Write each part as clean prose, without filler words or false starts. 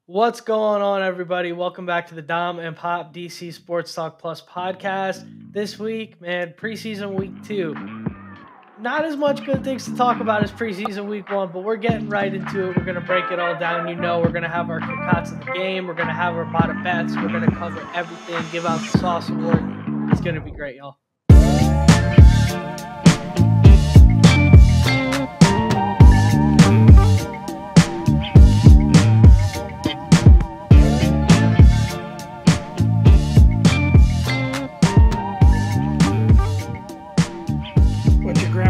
What's going on, everybody? Welcome back to the Dom and Pop DC Sports Talk Plus podcast. This week, man, preseason week 2. Not as much good things to talk about as preseason week 1, but we're getting right into it. We're going to break it all down. We're going to have our concocts of the game. We're going to have our bottom bets. We're going to cover everything, give out the sauce award. It's going to be great, y'all.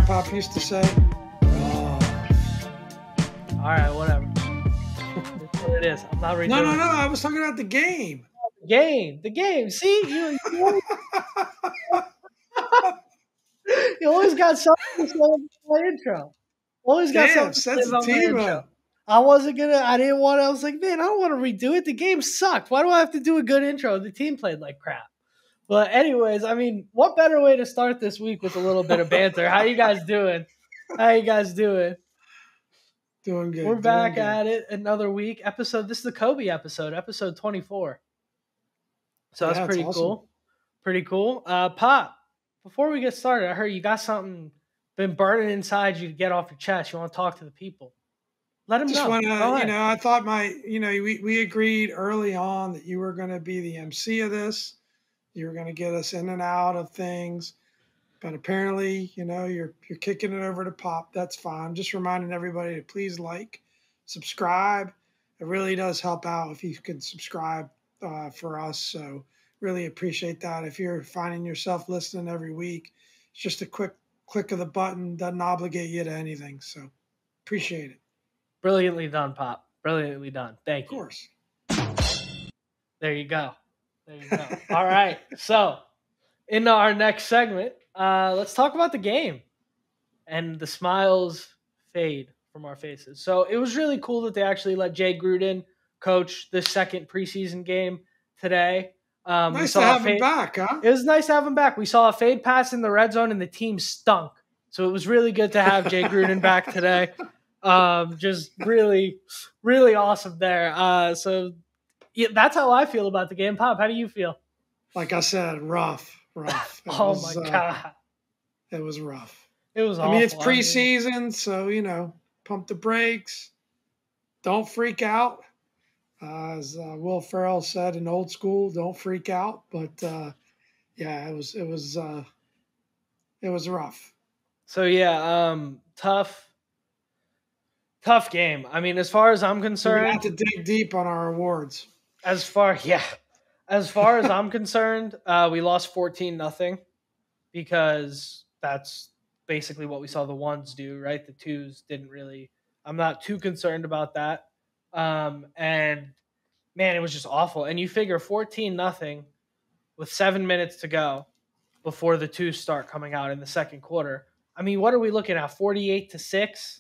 Pop used to say. Oh. All right, whatever. That's what it is. I'm not reading. No. I was talking about the game. The game. See, you always got something to say about my intro. Always got something to say about my intro. I didn't want to. I was like, man, I don't want to redo it. The game sucked. Why do I have to do a good intro? The team played like crap. But anyways, I mean, what better way to start this week with a little bit of banter? How you guys doing? Doing good. We're back at it another week. This is the Kobe episode, episode 24. So that's pretty awesome. Cool. Pretty cool. Pop, before we get started, I heard you got something been burning inside you to get off your chest. You want to talk to the people. Let them know. I thought we agreed early on that you were going to be the MC of this. You were going to get us in and out of things, but apparently, you're kicking it over to Pop. That's fine. Just reminding everybody to please subscribe. It really does help out if you can subscribe for us. So really appreciate that. If you're finding yourself listening every week, it's just a quick click of the button. Doesn't obligate you to anything. So appreciate it. Brilliantly done, Pop. Brilliantly done. Thank you. Of course. There you go. All right. So, into our next segment, let's talk about the game. And the smiles fade from our faces. So, it was really cool that they actually let Jay Gruden coach the second preseason game today. Nice to have him back, huh? It was nice to have him back. We saw a fade pass in the red zone, and the team stunk. So, it was really good to have Jay Gruden back today. Just really, really awesome there. Yeah, that's how I feel about the game. Pop, how do you feel? Like I said, rough. My God. It was rough. It was awful. It's preseason, so, pump the brakes. Don't freak out. As Will Ferrell said in Old School, don't freak out. But, it was rough. So, tough game. I mean, as far as I'm concerned. We have to dig deep on our awards. As far as I'm concerned, we lost 14-0 because that's basically what we saw the ones do, right? The twos didn't really. I'm not too concerned about that. And man, it was just awful. And you figure 14-0 with 7 minutes to go before the twos start coming out in the second quarter. I mean, what are we looking at? 48-6?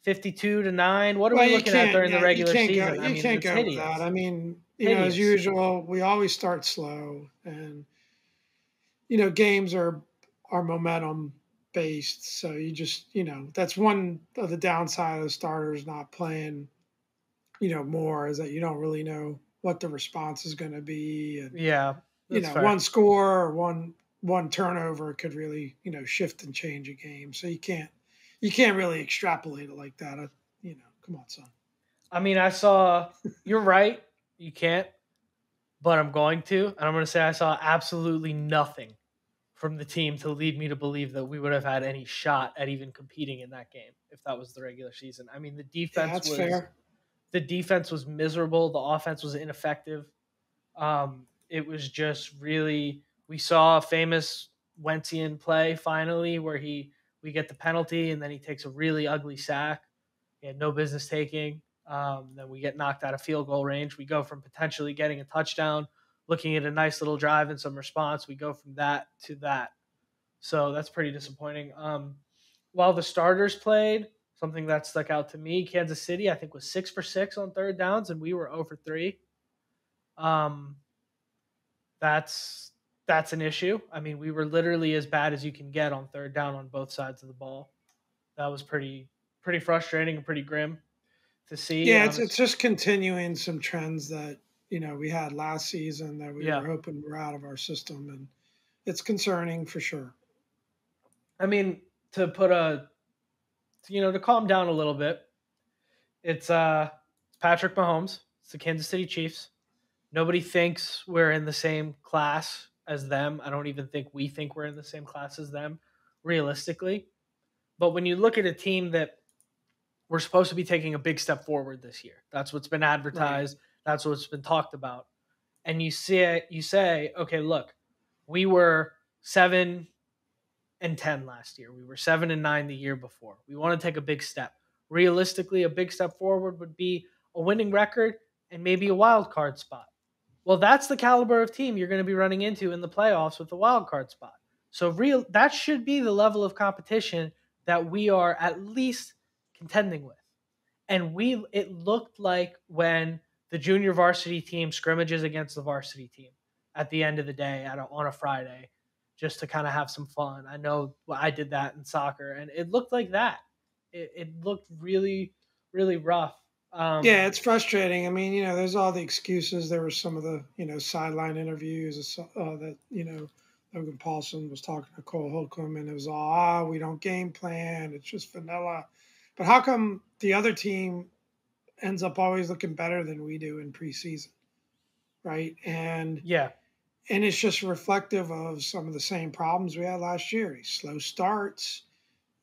52-9. What are we looking at during the regular season? You can't go with that. I mean, as usual, we always start slow, and games are momentum based. So you just that's one of the downside of the starters not playing. More is that you don't really know what the response is going to be, and fair. One score or one turnover could really shift and change a game. So you can't really extrapolate it like that. Come on, son. I mean, you're right. You can't, but I'm going to. And I'm going to say I saw absolutely nothing from the team to lead me to believe that we would have had any shot at even competing in that game if that was the regular season. I mean, the defense fair. The defense was miserable. The offense was ineffective. It was just really, we saw a famous Wentzian play finally where we get the penalty, and then he takes a really ugly sack. He had no business taking. Then we get knocked out of field goal range. We go from potentially getting a touchdown, looking at a nice little drive and some response. We go from that to that. So that's pretty disappointing. While the starters played, something that stuck out to me, Kansas City, I think, was 6 for 6 on third downs, and we were 0 for 3. That's an issue. I mean, we were literally as bad as you can get on third down on both sides of the ball. That was pretty frustrating and pretty grim. to see. Yeah, it's just continuing some trends that we had last season that we Yeah. were hoping were out of our system, and it's concerning for sure. I mean, to put a to calm down a little bit, it's Patrick Mahomes. It's the Kansas City Chiefs. Nobody thinks we're in the same class as them. I don't even think we think we're in the same class as them, realistically. But when you look at a team that we're supposed to be taking a big step forward this year, that's what's been Right. advertised. That's what's been talked about. And you say, okay, look, we were 7-10 last year. We were 7-9 the year before. We want to take a big step. Realistically, a big step forward would be a winning record and maybe a wild card spot. Well, that's the caliber of team you're going to be running into in the playoffs with the wild card spot. So that should be the level of competition that we are at least contending with. And it looked like when the junior varsity team scrimmages against the varsity team at the end of the day on a Friday, just to kind of have some fun. I know I did that in soccer, and it looked like that. It looked really, really rough. Yeah, it's frustrating. I mean, there's all the excuses. There were some of the, sideline interviews that, Logan Paulson was talking to Cole Holcomb, and it was all, we don't game plan. It's just vanilla. But how come the other team ends up always looking better than we do in preseason, right? Yeah, And it's just reflective of some of the same problems we had last year. Slow starts,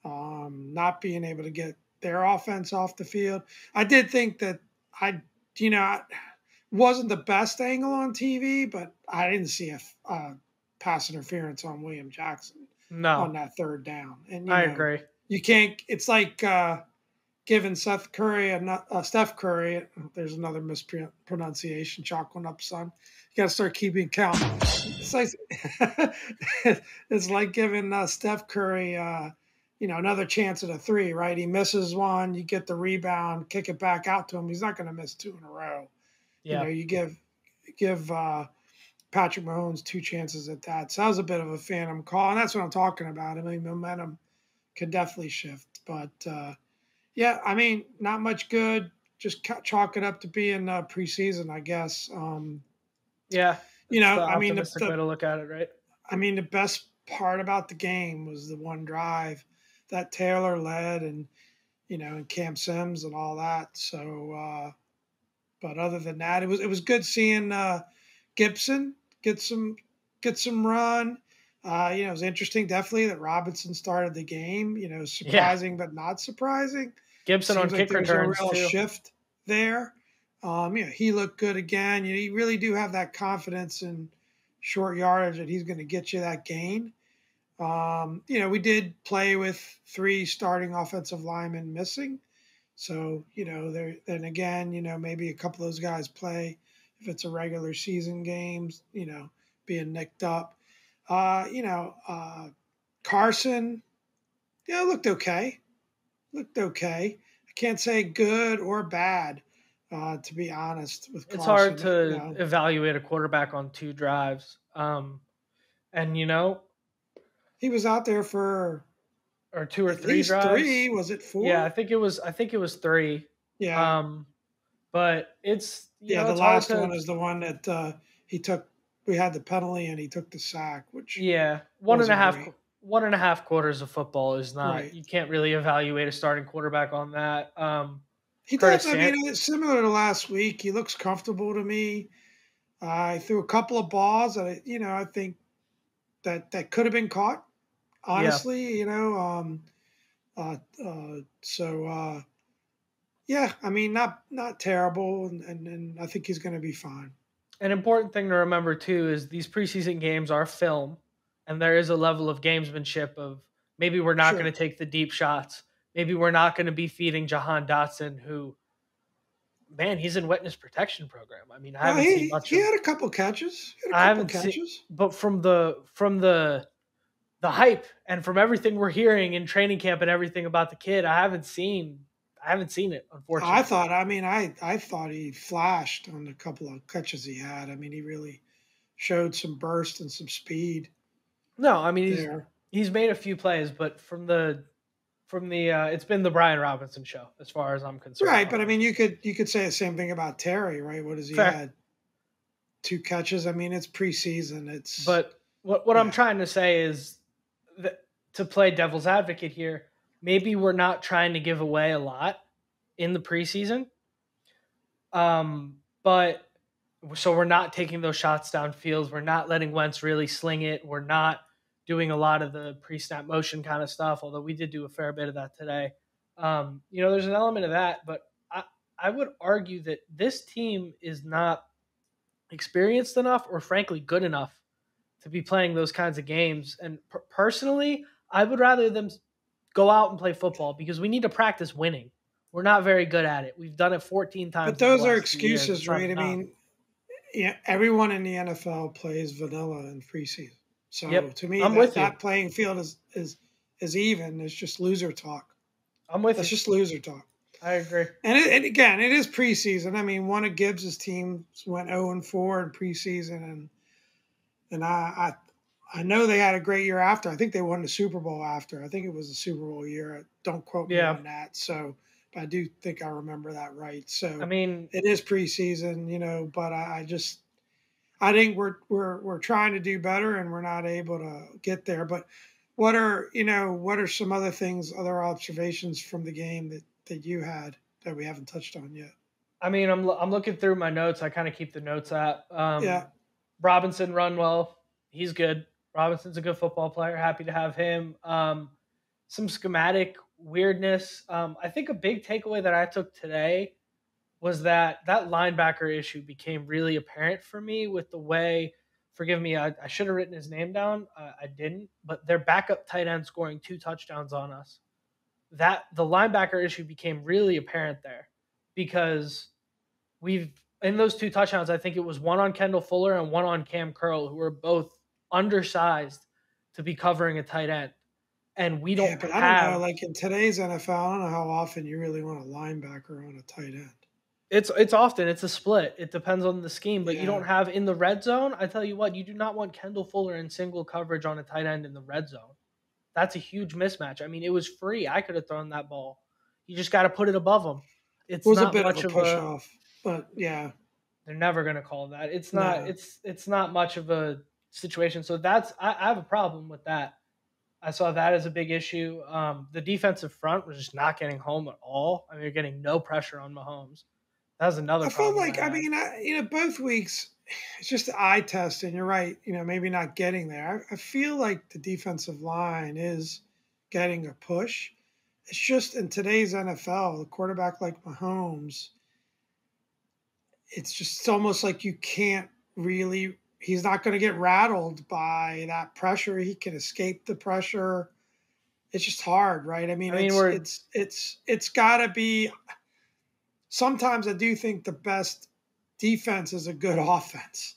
not being able to get their offense off the field. I did think that it wasn't the best angle on TV, but I didn't see a pass interference on William Jackson on no, that third down. And, I agree. you can't, it's like giving Steph Curry, there's another mispronunciation, chalk one up, son. You got to start keeping count. It's like, it's like giving Steph Curry, another chance at a three, right? He misses one, you get the rebound, kick it back out to him. He's not going to miss two in a row. Yeah, You give Patrick Mahomes two chances at that. So that was a bit of a phantom call, and that's what I'm talking about. I mean, momentum could definitely shift, but yeah, I mean, not much good. Just chalk it up to being preseason, I guess. yeah. It's the I mean, optimistic way to look at it, right? the best part about the game was the one drive that Taylor led, and and Cam Sims and all that. So, but other than that, it was good seeing Gibson get some run. It was interesting, definitely, that Robinson started the game. Yeah, Surprising but not surprising. Gibson on Seems like kick there's a returns real too. shift there. He looked good again. You really do have that confidence in short yardage that he's going to get you that gain. We did play with three starting offensive linemen missing. So, then again, maybe a couple of those guys play if it's a regular season games, being nicked up. Uh, you know, uh, Carson, looked okay. Looked okay. I can't say good or bad, to be honest, with It's hard Carson. to evaluate a quarterback on two drives. And He was out there for or two or at three least drives. three. Was it Yeah, four? I think it was three. Yeah. Um, but it's Yeah, the it's hard last to one is the one that he took. We had the penalty and he took the sack, which yeah wasn't great. 1.5 quarters of football is not Right. you can't really evaluate a starting quarterback on that. He does. Curtis I Sant, mean, it's similar to last week. He looks comfortable to me. I threw a couple of balls that I think that could have been caught. yeah. Honestly, so yeah. I mean, not terrible, and I think he's going to be fine. An important thing to remember too is these preseason games are film, and there is a level of gamesmanship of maybe we're not going Sure. to take the deep shots. Maybe we're not going to be feeding Jahan Dotson, who, man, he's in witness protection program. I mean, I haven't seen He much he of. had a couple catches. He had a I couple haven't seen, catches. but from the hype and from everything we're hearing in training camp and everything about the kid, I haven't seen it, I unfortunately. thought. I mean, I thought he flashed on the couple of catches he had. I mean, he really showed some burst and some speed No, I mean there. he's made a few plays, but from the from the it's been the Brian Robinson show as far as I'm concerned. Right, but I mean, Offensively. you could say the same thing about Terry, right? What has he Fair. had? 2 catches. I mean, it's preseason. It's But what I'm yeah, trying to say is that to play devil's advocate here, maybe we're not trying to give away a lot in the preseason. But so we're not taking those shots downfield. We're not letting Wentz really sling it. We're not doing a lot of the pre-snap motion kind of stuff, although we did do a fair bit of that today. There's an element of that, but I would argue that this team is not experienced enough or frankly good enough to be playing those kinds of games. And personally, I would rather them go out and play football because we need to practice winning. We're not very good at it. We've done it 14 but times in the those are last 2 years. It's excuses, not right? I enough. mean, yeah, everyone in the NFL plays vanilla in preseason. So Yep, to me, I'm that with you. that playing field is even. It's just loser talk. I'm with That's you. just loser talk. I agree. And again, it is preseason. I mean, one of Gibbs's teams went 0-4 in preseason, and I know they had a great year after. I think they won the Super Bowl after. I think it was the Super Bowl year. Don't quote me Yeah, on that. So, but I do think I remember that right. I So mean, it is preseason, but I think we're trying to do better and we're not able to get there. But what are some other things, other observations from the game that you had that we haven't touched on yet? I'm looking through my notes. I kind of keep the notes app. Yeah, Robinson run well. He's good. Robinson's a good football player. Happy to have him. Some schematic weirdness. I think a big takeaway that I took today was that linebacker issue became really apparent for me with the way. Forgive me, I should have written his name down. I didn't, but their backup tight end scoring 2 touchdowns on us. That the linebacker issue became really apparent there because we've in those 2 touchdowns, I think it was one on Kendall Fuller and one on Cam Curl, who are both undersized to be covering a tight end. And we yeah, don't but I don't know. have Like in today's NFL, I don't know how often you really want a linebacker on a tight end. it's often it's a split. It depends on the scheme, but you Yeah, don't have in the red zone. I tell you what, you do not want Kendall Fuller in single coverage on a tight end in the red zone. That's a huge mismatch. I mean, it was free. I could have thrown that ball. You just got to put it above him. it It's was a not bit of much a of push a off, but yeah, They're never going to call that. It's not. no. It's not much of a situation. So I have a problem with that. I saw that as a big issue. The defensive front was just not getting home at all. I mean, you're getting no pressure on Mahomes. That was another I felt problem I like, I had. mean, both weeks, it's just the eye test, and you're right, maybe not getting there. I feel like the defensive line is getting a push. It's just in today's NFL, the quarterback like Mahomes, it's almost like you can't really, he's not going to get rattled by that pressure. He can escape the pressure. It's just hard, right? I mean, I mean, it's got to be. Sometimes I do think the best defense is a good offense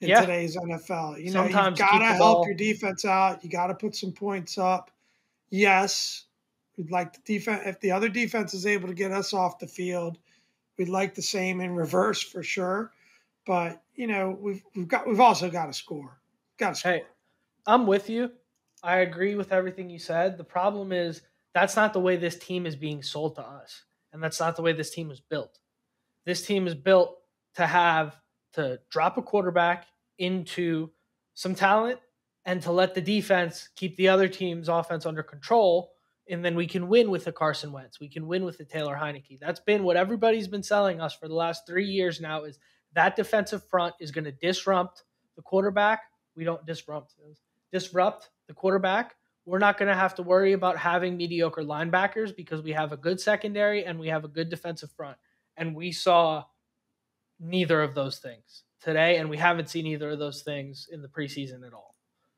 in yeah. today's NFL. You've Sometimes to got keep to the help your ball. defense out. You got to put some points up. Yes, we'd like the defense. If the other defense is able to get us off the field, we'd like the same in reverse for sure. But we've also got to score. Got to Hey, score. I'm with you. I agree with everything you said. The problem is that's not the way this team is being sold to us, and that's not the way this team was built. This team is built to drop a quarterback into some talent and to let the defense keep the other team's offense under control. And then we can win with the Carson Wentz. We can win with the Taylor Heineke. That's been what everybody's been selling us for the last 3 years now is that defensive front is going to disrupt the quarterback. We don't disrupt the quarterback. We're not going to have to worry about having mediocre linebackers because we have a good secondary and we have a good defensive front. And we saw neither of those things today, and we haven't seen either of those things in the preseason at all.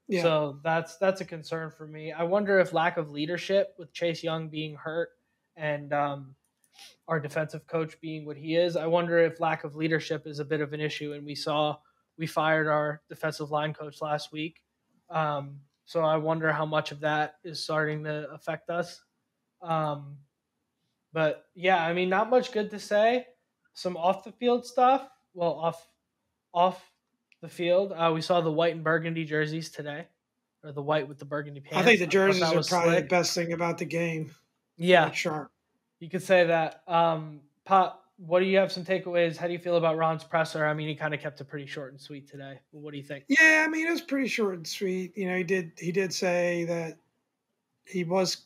Yeah. So that's a concern for me. I wonder if lack of leadership with Chase Young being hurt and our defensive coach being what he is, I wonder if lack of leadership is a bit of an issue. And we fired our defensive line coach last week. So I wonder how much of that is starting to affect us. Um, but yeah, I mean, not much good to say. Some off the field stuff. Well, off the field, we saw the white and burgundy jerseys today, or the white with the burgundy I think pants. the I thought jerseys that are was probably the slick. best thing about the game. Yeah, quite sharp. you could say that. Pop, what do you have some takeaways? How do you feel about Ron's presser? I mean, he kind of kept it pretty short and sweet today. What do you think? Yeah, I mean it was pretty short and sweet. He did say that he was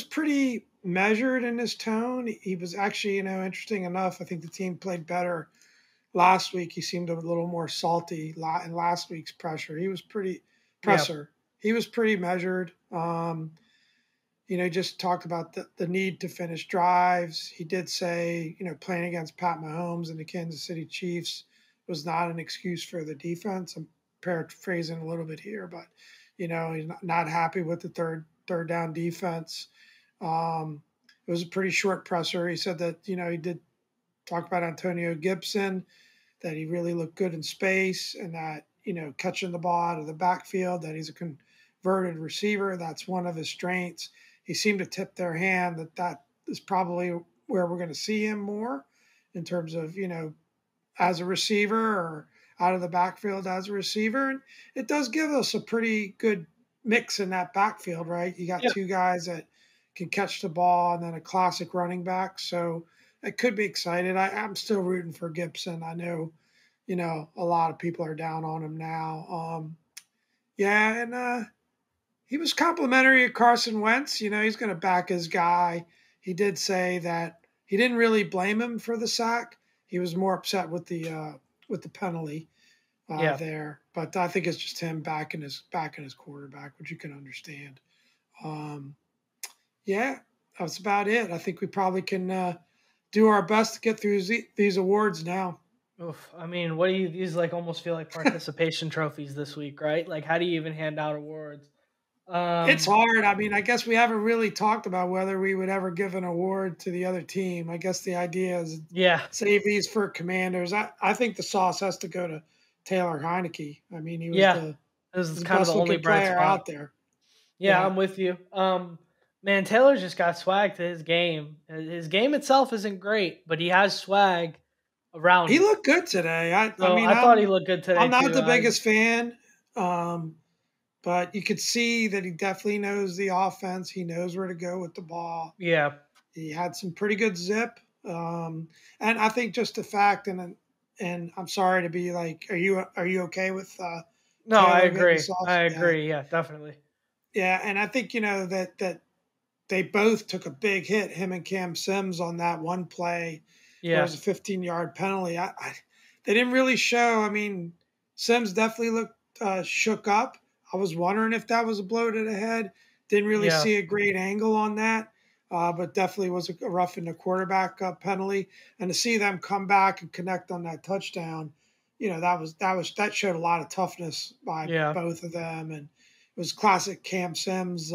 pretty measured in his tone. He was actually, interesting enough. I think the team played better last week. He seemed a little more salty in last week's Yeah, presser. He was pretty measured. Just talked about the need to finish drives. He did say, playing against Pat Mahomes and the Kansas City Chiefs was not an excuse for the defense. I'm paraphrasing a little bit here, but he's not happy with the third down defense. It was a pretty short presser. He said that he did talk about Antonio Gibson, that he really looked good in space, and that catching the ball out of the backfield, that he's a converted receiver. That's one of his strengths. He seemed to tip their hand that is probably where we're going to see him more in terms of as a receiver or out of the backfield as a receiver. And it does give us a pretty good mix in that backfield, right? You got yeah, two guys that can catch the ball and then a classic running back. So I could be excited. I'm still rooting for Gibson. I know, a lot of people are down on him now. Yeah, and he was complimentary of Carson Wentz. He's going to back his guy. He did say that he didn't really blame him for the sack. He was more upset with the penalty yeah. there. But I think it's just him backing his quarterback, which you can understand. Um, yeah, that's about it. I think we probably can do our best to get through these awards now. Oof. I mean, what do you? These like almost feel like participation trophies this week, right? Like, how do you even hand out awards? It's Um, hard. I mean, I guess we haven't really talked about whether we would ever give an award to the other team. I guess the idea is yeah, save these for Commanders. I think the sauce has to go to Taylor Heineke. I mean, he was yeah. the This is the kind of the best only looking bright player spot. out there. Yeah, Yeah, I'm with you. Man, Taylor just got swag to his game. His game itself isn't great, but he has swag around he it. looked good today. I So mean, I thought he looked good today I'm not too. the biggest fan, um, but you could see that he definitely knows the offense. He knows where to go with the ball. Yeah. He had some pretty good zip, and I think just the fact and I'm sorry to be like, are you okay with No, I Taylor getting the agree. sauce? I Yeah, agree. Yeah, definitely. yeah, and I think that they both took a big hit, him and Cam Sims, on that one play where it Yeah. was a 15-yard penalty. They didn't really show. I mean, Sims definitely looked shook up. I was wondering if that was a blow to the head. Didn't really Yeah. see a great angle on that, but definitely was a rough in the quarterback penalty. And to see them come back and connect on that touchdown, that showed a lot of toughness by Yeah. both of them, and it was classic Cam Sims.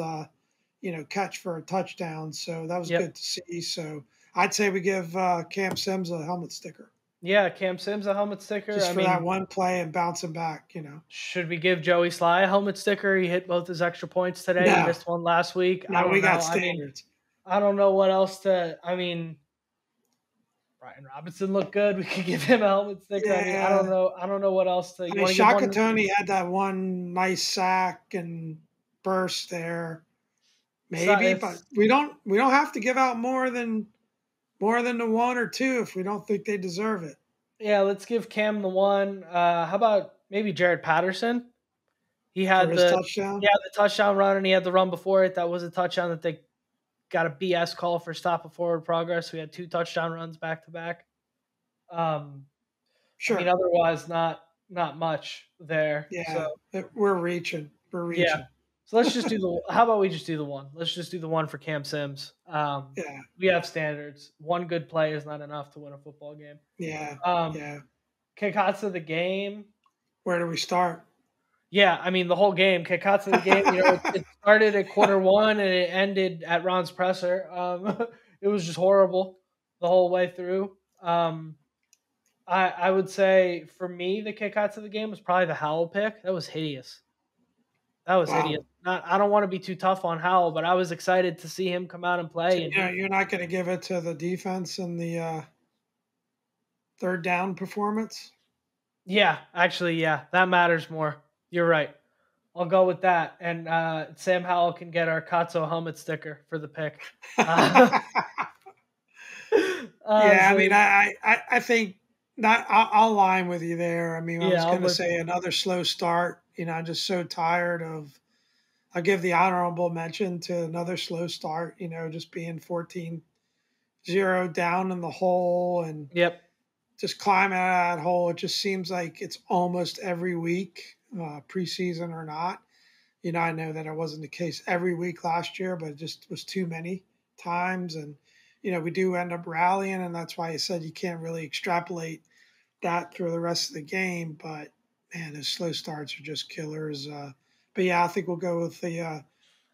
Catch for a touchdown. So that was Yep. good to see. So I'd say we give Cam Sims a helmet sticker Yeah. Cam Sims a helmet sticker. just I for that mean, one play and bouncing back. should we give Joey Sly a helmet sticker? He hit both his extra points today. He No, missed one last week. I no, don't we got know. I mean, standards. I don't know what else to. I mean, Brian Robinson looked good. We could give him a helmet sticker. I mean, I don't Yeah. know. I don't know what else to. I You mean, want to give Shaka one? Tony had that one nice sack and burst there, maybe, but It's we don't have to give out more than the one or two if we don't think they deserve it yeah. Let's give Cam the one. How about maybe Jared Patterson? He for had his the touchdown. touchdown run and he had the run before it. That was a touchdown that they got a BS call for stop of forward progress. We had two touchdown runs back to back. Um, I mean, Sure. otherwise not much there. So Yeah, we're reaching. We're yeah. reaching. So let's just do the. How about we just do the one? Let's just do the one for Cam Sims. Yeah, We have standards. One good play is not enough to win a football game. yeah, Um, yeah. Kikatsu the game. Where do we start? Yeah, I mean the whole game. Kikatsu the game. It started at quarter one and it ended at Ron's presser. It was just horrible the whole way through. I would say for me the Kikatsu the game was probably the Howell pick. That was hideous. That was hideous. Wow. Not I don't want to be too tough on Howell, but I was excited to see him come out and So play, and he you're not going to give it to the defense and the third down performance? yeah, actually, yeah, that matters more. You're right. I'll go with that. And Sam Howell can get our Katso helmet sticker for the pick. Uh, Yeah, I so mean, I think not. I'll line with you there. I mean, I was yeah, going I'm to with you. say another slow start. I'm just so tired of. I'll give the honorable mention to another slow start. Just being 14-0 down in the hole and Yep. just climbing out of that hole. It just seems like it's almost every week, preseason or not. I know that it wasn't the case every week last year, but it just was too many times. And, we do end up rallying. And that's why I said you can't really extrapolate that through the rest of the game. But, man, those slow starts are just killers. But, yeah, I think we'll go with the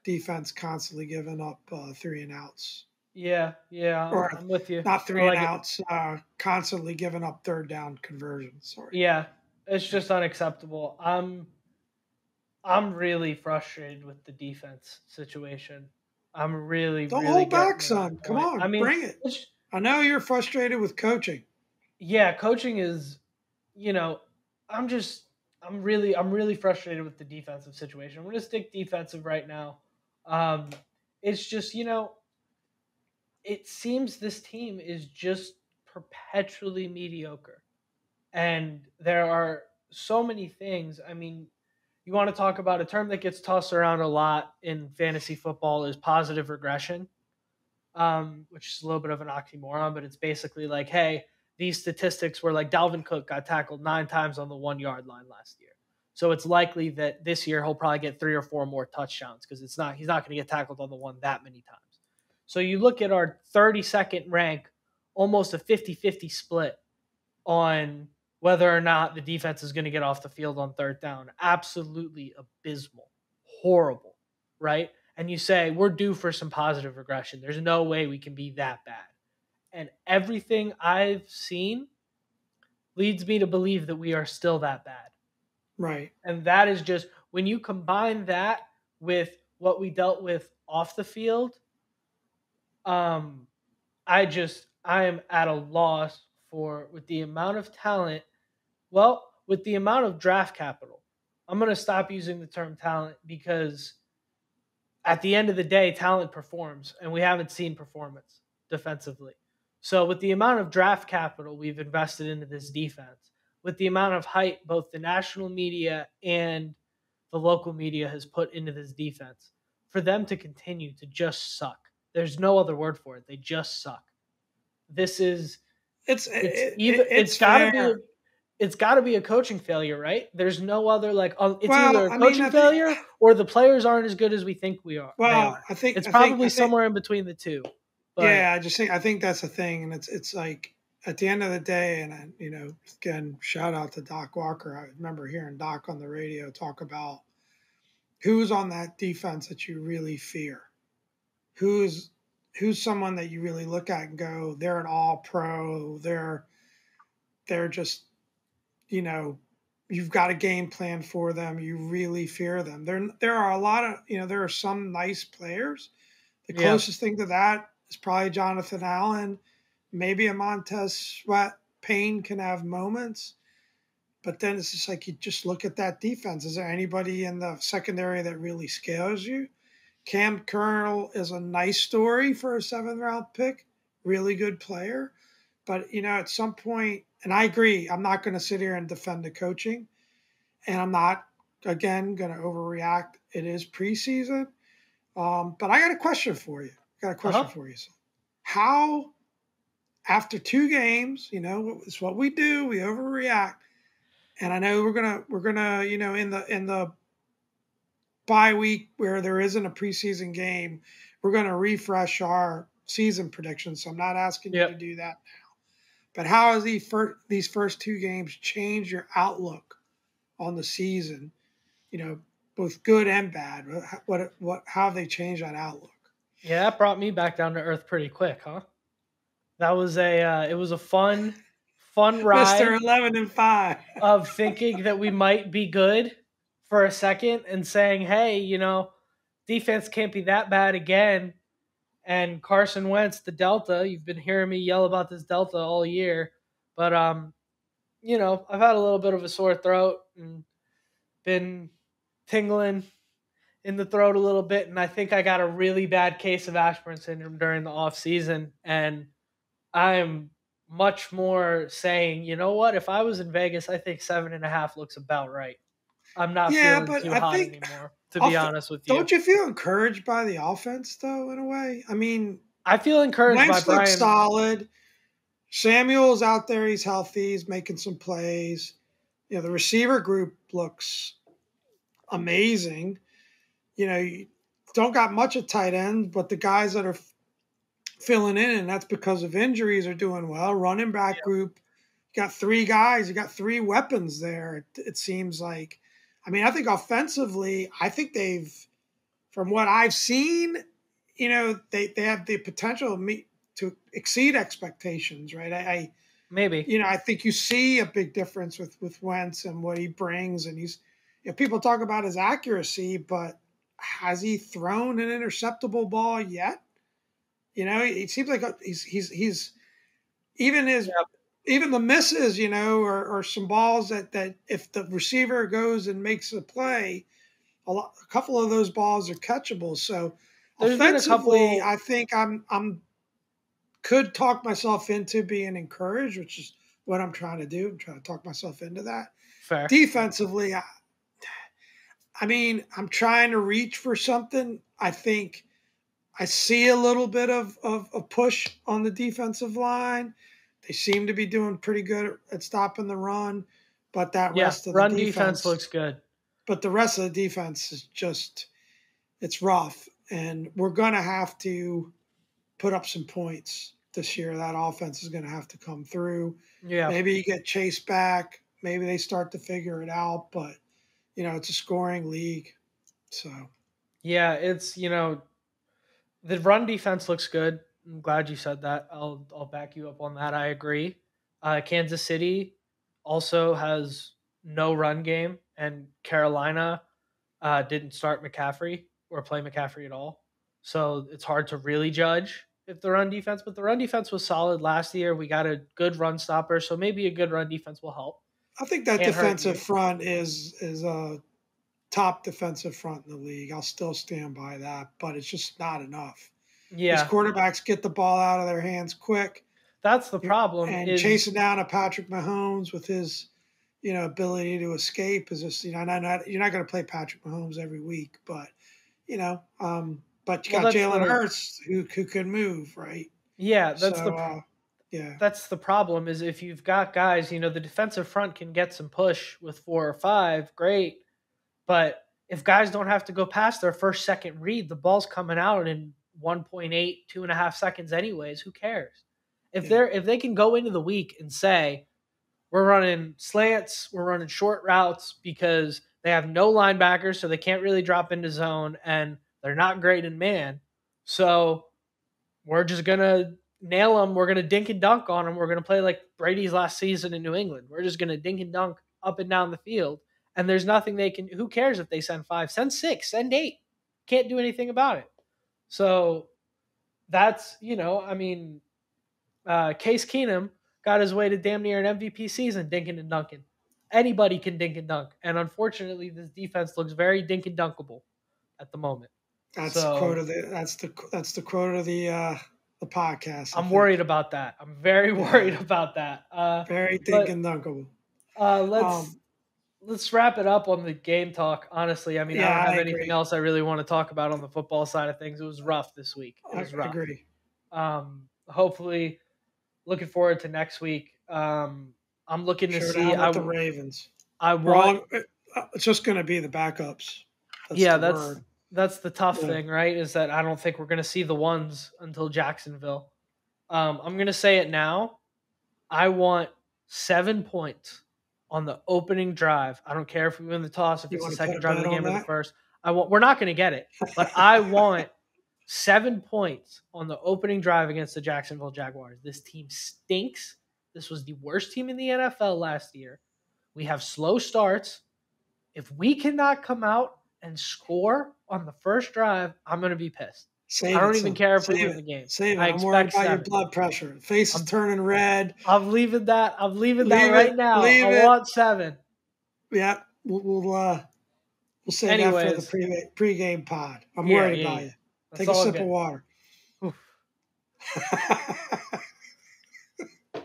defense constantly giving up 3 and outs. Yeah, Or I'm with you. not I three and like it. outs, constantly giving up third down conversions. Sorry. Yeah, it's just unacceptable. I'm really frustrated with the defense situation. I'm really, Don't really hold getting back, to that son. Come point. I on, mean, bring it. it's I know you're frustrated with coaching. yeah, coaching is, you know, I'm just I'm really frustrated with the defensive situation. I'm gonna stick defensive right now. Um, it's just, it seems this team is just perpetually mediocre. And there are so many things. I mean, you want to talk about a term that gets tossed around a lot in fantasy football is positive regression, which is a little bit of an oxymoron, but it's basically like, hey, these statistics were like Dalvin Cook got tackled 9 times on the 1 yard line last year. So it's likely that this year he'll probably get 3 or 4 more touchdowns because he's not going to get tackled on the one that many times. So you look at our 32nd rank, almost a 50-50 split on whether or not the defense is going to get off the field on third down. Absolutely abysmal, horrible, right? And you say, we're due for some positive regression. There's no way we can be that bad. And everything I've seen leads me to believe that we are still that bad. Right. And that is just when you combine that with what we dealt with off the field, um, I am at a loss for with the amount of talent. Well, with the amount of draft capital, I'm going to stop using the term talent because at the end of the day, talent performs, and we haven't seen performance defensively. So, with the amount of draft capital we've invested into this defense, with the amount of hype both the national media and the local media has put into this defense, for them to continue to just suck, there's no other word for it. They just suck. This is It's fair. it's got to be a coaching failure, right? There's no other it's Well, either a I mean, coaching failure or the players aren't as good as we think they well, are. I think, It's I think, probably I think, somewhere in between the two. But yeah, I think that's the thing, and it's like at the end of the day, and again, shout out to Doc Walker. I remember hearing Doc on the radio talk about who's on that defense that you really fear, who's who's someone that you really look at and go, they're an all pro, they're just you know, you've got a game plan for them. You really fear them. There are a lot of there are some nice players. The yeah, closest thing to that is probably Jonathan Allen. Maybe a Montez Sweat. Payne can have moments, but then it's just like you just look at that defense. Is there anybody in the secondary that really scares you? Cam Curl is a nice story for a 7th round pick, really good player. But at some point, and I agree, I'm not going to sit here and defend the coaching, and I'm not again going to overreact. It is preseason, but I got a question for you. uh-huh. So how after 2 games, it's what we do. We overreact, and I know we're gonna in the bye week where there isn't a preseason game, we're going to refresh our season predictions. So I'm not asking you to Yep. do that. But how has these first 2 games changed your outlook on the season? Both good and bad. How have they changed that outlook? Yeah, that brought me back down to earth pretty quick, huh? That was it was a fun Mister ride 11-5. of thinking that we might be good for a second and saying, "Hey, defense can't be that bad again." And Carson Wentz, the Delta, you've been hearing me yell about this Delta all year, but I've had a little bit of a sore throat and been tingling in the throat a little bit, and I think I got a really bad case of Ashburn syndrome during the off season, and I'm much more saying, you know what? If I was in Vegas, I think 7.5 looks about right. I'm not Yeah, feeling but too I hot think anymore, to be off, honest with you. don't you feel encouraged by the offense though? In a way, I mean, I feel encouraged by Wentz looks Brian. solid. Samuel's out there; he's healthy. He's making some plays. The receiver group looks amazing. You don't got much at tight end, but the guys that are filling in, and that's because of injuries, are doing well. Running back group, you got three guys, you got three weapons there. It seems like. I mean, I think offensively, I think they've, from what I've seen, they have the potential to exceed expectations, right? Maybe. I think you see a big difference with Wentz and what he brings, and people talk about his accuracy, but has he thrown an interceptable ball yet? It seems like he's even his Yeah. even the misses, or some balls that if the receiver goes and makes a play, a couple of those balls are catchable. So There's been a offensively, couple. I think I'm could talk myself into being encouraged, which is what I'm trying to do. I'm trying to talk myself into that. Fair. Defensively, I mean, I'm trying to reach for something. I think I see a little bit of a push on the defensive line. They seem to be doing pretty good at stopping the run, but that Yeah. rest of the Run defense defense, looks good. but the rest of the defense is just, it's rough. And we're going to have to put up some points this year. That offense is going to have to come through. Yeah. Maybe you get Chase back. Maybe they start to figure it out, but it's a scoring league. So Yeah. It's, the run defense looks good. I'm glad you said that. I'll back you up on that. I agree. Kansas City also has no run game, and Carolina didn't start McCaffrey or play McCaffrey at all. So it's hard to really judge if the run defense, but the run defense was solid last year. We got a good run stopper, so maybe a good run defense will help. I think that Can't hurt defensive you. front is a top defensive front in the league. I'll still stand by that, but it's just not enough. These Yeah, quarterbacks get the ball out of their hands quick, that's the problem. and Is chasing down a Patrick Mahomes with his ability to escape is just you're not going to play Patrick Mahomes every week, but but you well, got that's Jalen the Hurts who can move, right? yeah, that's the So yeah, that's the problem. Is if you've got guys, the defensive front can get some push with 4 or 5, great. But if guys don't have to go past their first, second read, the ball's coming out in 1.8, 2.5 seconds anyways. Who cares? yeah. If they can go into the week and say, we're running slants, we're running short routes because they have no linebackers, so they can't really drop into zone, and they're not great in man. So we're just gonna nail them. We're gonna dink and dunk on them. We're gonna play like Brady's last season in New England. We're just gonna dink and dunk up and down the field. And there's nothing they can. Who cares if they send 5? Send 6. Send 8. Can't do anything about it. So that's I mean, Case Keenum got his way to damn near an MVP season, dinking and dunking. Anybody can dink and dunk, and unfortunately, this defense looks very dink and dunkable at the moment. That's the quote So of the quote of the podcast. I I'm think worried about that. I'm very worried about that. very But thinking dunkable. uh, Um, let's let's wrap it up on the game talk. Honestly, I mean, I yeah, don't I have anything agree. else I really want to talk about on the football side of things. It was rough this week. It I was rough. agree. Hopefully, looking forward to next week. I'm looking to see. Showdown with the Ravens. I want. Wrong. It's just going to be the backups. That's Yeah, the word. that's the tough Yeah. thing, right? Is that I don't think we're going to see the ones until Jacksonville. I'm going to say it now. I want 7 points on the opening drive. I don't care if we win the toss, if You it's the want to put second a drive of bet the on game or the that? first. We're not going to get it, but I want 7 points on the opening drive against the Jacksonville Jaguars. This team stinks. This was the worst team in the NFL last year. We have slow starts. If we cannot come out and score on the first drive, I'm going to be pissed. I Save it, don't even son. care if we Save win it. the game. Save it. I I'm worried expect about your 7. blood pressure. Face is I'm turning red. I'm leaving that. I'm leaving that Leave right it. now. I Leave it. want 7. Yeah. We'll We'll save that for the Anyways, pregame pod. I'm yeah, worried yeah, about yeah. you. That's Take a all sip of good. water. Oof. All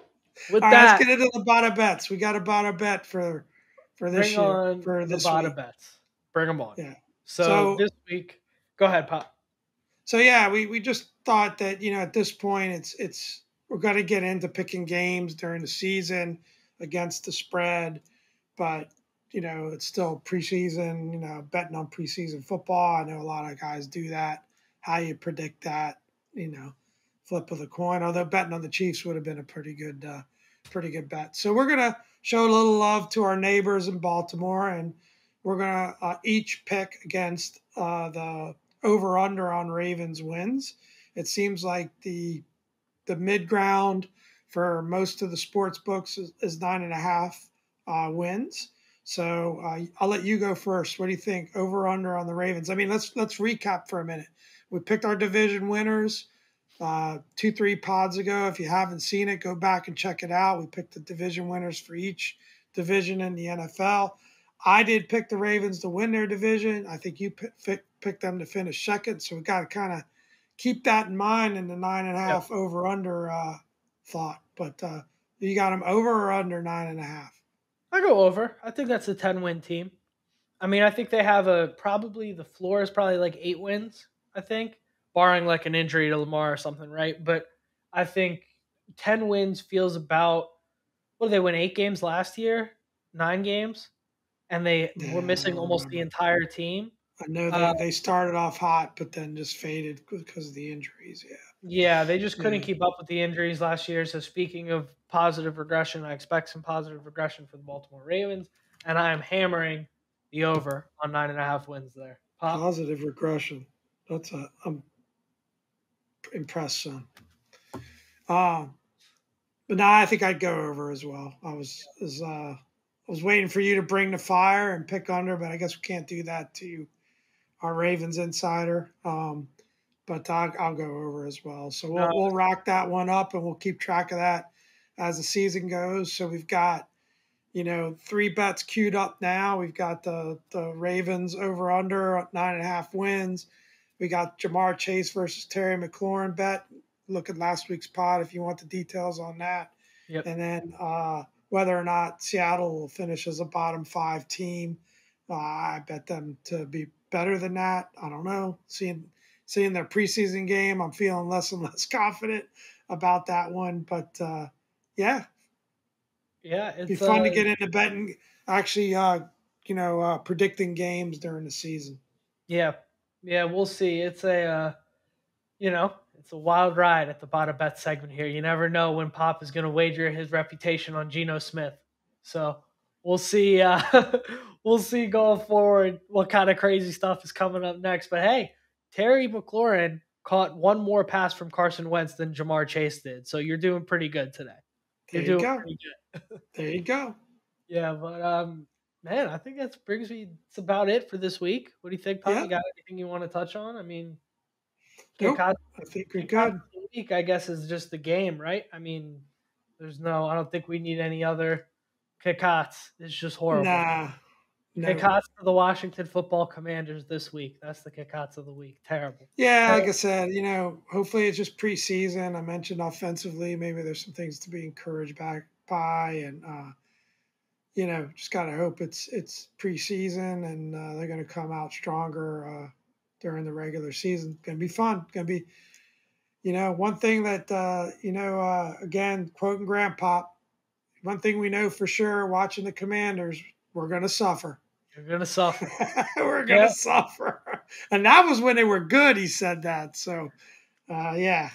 With right, let's that, get into the bottom bets. We got a bottom bet for bring this year, on for the this bottom week. bets. Bring them on. Yeah. So So this week, go ahead, Pop. yeah, we just thought that at this point it's we're going to get into picking games during the season against the spread, but it's still preseason. Betting on preseason football. I know a lot of guys do that. How you predict that? Flip of the coin. Although betting on the Chiefs would have been a pretty good bet. So we're gonna show a little love to our neighbors in Baltimore, and we're gonna each pick against the over under on Ravens wins. It seems like the mid ground for most of the sports books is 9.5 wins. So I'll let you go first. What do you think? Over under on the Ravens? I mean, let's recap for a minute. We picked our division winners 2-3 pods ago. If you haven't seen it, go back and check it out. We picked the division winners for each division in the NFL. I did pick the Ravens to win their division. I think you picked them to finish second. So we got to kind of keep that in mind in the 9.5 Yep. over under thought. But you got them over or under 9.5? I go over. I think that's a 10-win team. I mean, I think they have probably the floor is probably like 8 wins, I think, barring like an injury to Lamar or something, right? But I think 10 wins feels about what did they win 8 games last year? 9 games? And they were Yeah, I missing don't almost the remember. entire team. I know Uh, they started off hot, but then just faded because of the injuries. Yeah, yeah, they just couldn't yeah. keep up with the injuries last year. So speaking of positive regression, I expect some positive regression for the Baltimore Ravens, and I am hammering the over on 9.5 wins there. Pop. Positive regression. I'm impressed, son. Um, but now I think I'd go over as well. I was waiting for you to bring the fire and pick under, but I guess we can't do that to our Ravens insider. But I'll go over as well. So No, we'll rack that one up and we'll keep track of that as the season goes. So we've got 3 bets queued up now. We've got the Ravens over under 9.5 wins. We got Jamar Chase versus Terry McLaurin bet. Look at last week's pod if you want the details on that. yep. And then whether or not Seattle will finish as a bottom 5 team. I bet them to be better than that. I don't know. Seeing their preseason game, I'm feeling less and less confident about that one. But yeah, Yeah, be it's fun to get into betting, actually, predicting games during the season. yeah. Yeah, we'll see. It's a wild ride at the bottom bet segment here. You never know when Pop is going to wager his reputation on Geno Smith. So we'll see. We'll see going forward what kind of crazy stuff is coming up next. But hey, Terry McLaurin caught one more pass from Carson Wentz than Jamar Chase did. So you're doing pretty good today. You're There you doing go. pretty good. There you go. Yeah, but man, I think that brings me. It's about it for this week. What do you think, Pop? You Yeah. got anything you want to touch on? I mean, Nope. kick I think we're Kick off good. the week, I guess, is just the game, right? I mean, I don't think we need any other kickoffs. It's just horrible. Nah. No. Kickoffs for the Washington Football Commanders this week. That's the kickoffs of the week. Terrible. Yeah, like I Terrible. said, hopefully it's just preseason. I mentioned offensively, maybe there's some things to be encouraged by, and just gotta hope it's preseason and they're gonna come out stronger during the regular season. Gonna be fun. Gonna be, one thing that again, quoting Grandpa, one thing we know for sure, watching the Commanders, we're gonna suffer. You're gonna suffer. We're Yeah. gonna suffer, and that was when they were good. He said that. So, yeah.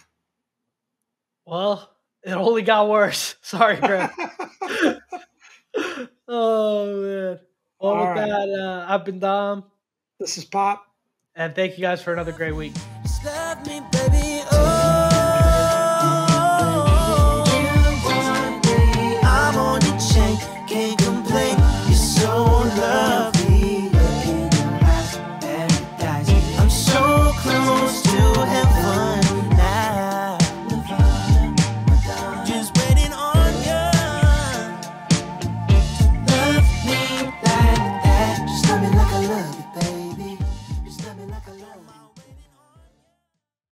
Well, it only got worse. Sorry, Grandpa. Oh man. Well, All with right. that, I've been Dom, This is Pop. and thank you guys for another great week. Just love me, baby.